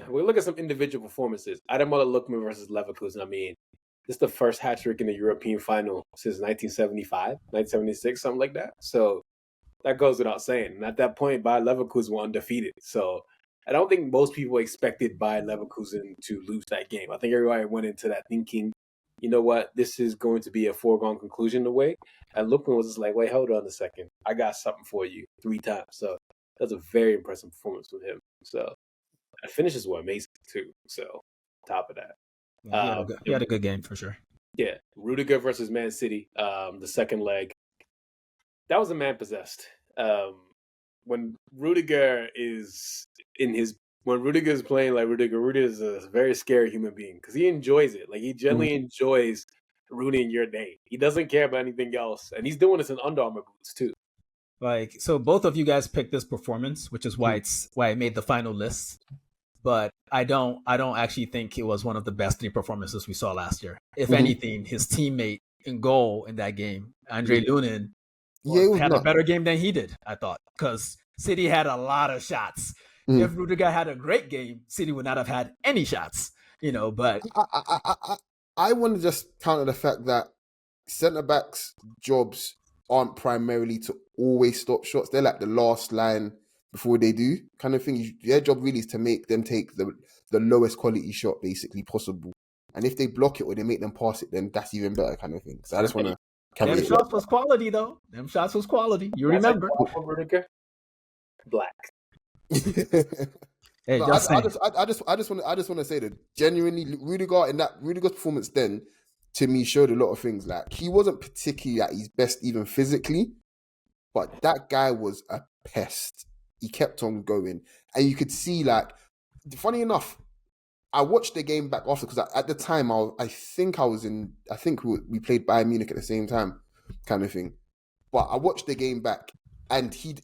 We look at some individual performances. Ademola Lookman versus Leverkusen. I mean, this is the first hat trick in the European final since 1975, 1976, something like that. So that goes without saying. And at that point, Bayer Leverkusen were undefeated. So I don't think most people expected Bayer Leverkusen to lose that game. I think everybody went into that thinking, you know what, this is going to be a foregone conclusion in a way. And Lookman was just like, wait, hold on a second. I got something for you 3 times. So that's a very impressive performance from him. So the finishes were amazing too. So top of that. Yeah, he had a good game for sure. Yeah, Rudiger versus Man City, the second leg. That was a man possessed. When Rudiger is playing like Rudiger is a very scary human being because he enjoys it. Like he generally enjoys ruining your day. He doesn't care about anything else, and he's doing this in Under Armour boots too. Like, so both of you guys picked this performance, which is why it made the final list. But I don't actually think it was one of the best 3 performances we saw last year. If anything, his teammate in goal in that game, Andre Lunin, had a better game than he did, I thought, because City had a lot of shots. If Rudiger had a great game, City would not have had any shots, but I want to just counter the fact that centre-backs' jobs aren't primarily to always stop shots. They're like the last line before they do kind of thing. Their job really is to make them take the lowest quality shot basically possible. And if they block it or they make them pass it, then that's even better kind of thing. So I just want to... Them shots was quality, though. Them shots was quality. You remember? Black. Hey, I just want to say that genuinely, Rudiger's performance then to me showed a lot of things. Like he wasn't particularly at his best even physically, but that guy was a pest. He kept on going, and you could see like. Funny enough, I watched the game back after because at the time I think we played Bayern Munich at the same time, kind of thing. But I watched the game back, and he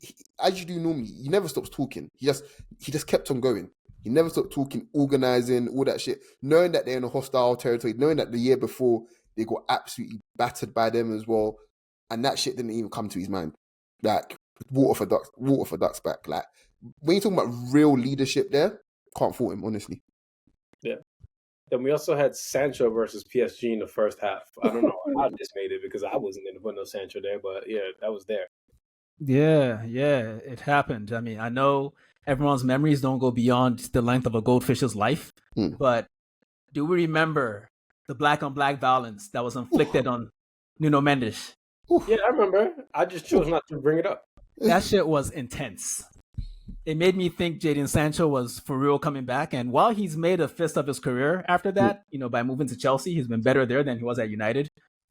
as you do normally, he never stops talking. He just kept on going. He never stopped talking, organizing, all that shit. Knowing that they're in a hostile territory, knowing that the year before they got absolutely battered by them as well, and that shit didn't even come to his mind. Like water for ducks back. Like when you're talking about real leadership, there can't fault him honestly. Yeah. Then we also had Sancho versus PSG in the first half. I don't know how this made it because I wasn't in the window Sancho there, but yeah, that was there. Yeah, it happened. I mean, I know everyone's memories don't go beyond the length of a goldfish's life, but do we remember the black on black violence that was inflicted on Nuno Mendes? Yeah, I remember. I just chose not to bring it up. That shit was intense. It made me think Jadon Sancho was for real coming back. And while he's made a fist of his career after that, by moving to Chelsea, he's been better there than he was at United.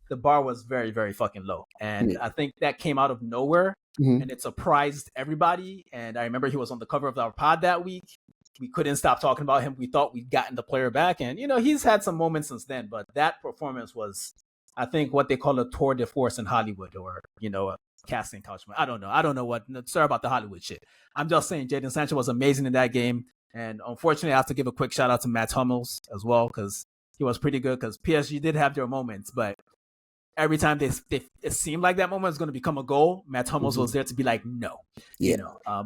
The bar was very, very fucking low. And I think that came out of nowhere and it surprised everybody. And I remember he was on the cover of our pod that week. We couldn't stop talking about him. We thought we'd gotten the player back. And, he's had some moments since then. But that performance was, I think, what they call a tour de force in Hollywood or, a casting couch. I don't know what. Sorry about the Hollywood shit. I'm just saying Jadon Sancho was amazing in that game. And unfortunately, I have to give a quick shout out to Matt Hummels as well because he was pretty good because PSG did have their moments. But every time it seemed like that moment was going to become a goal, Matt Hummels was there to be like, no.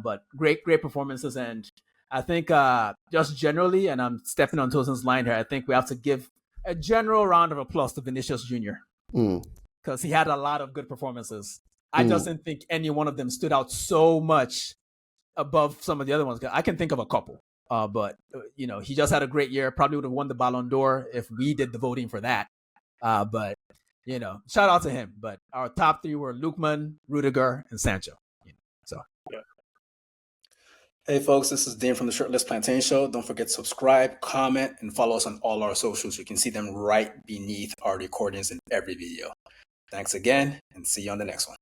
But great performances. And I think just generally, and I'm stepping on Tosin's line here, I think we have to give a general round of applause to Vinicius Jr. Because he had a lot of good performances. I just didn't think any one of them stood out so much above some of the other ones. I can think of a couple, but he just had a great year. Probably would have won the Ballon d'Or if we did the voting for that. But shout out to him. But our top 3 were Lookman, Rudiger, and Sancho. Hey folks, this is Dan from the Shirtless Plantain Show. Don't forget to subscribe, comment, and follow us on all our socials. You can see them right beneath our recordings in every video. Thanks again, and see you on the next one.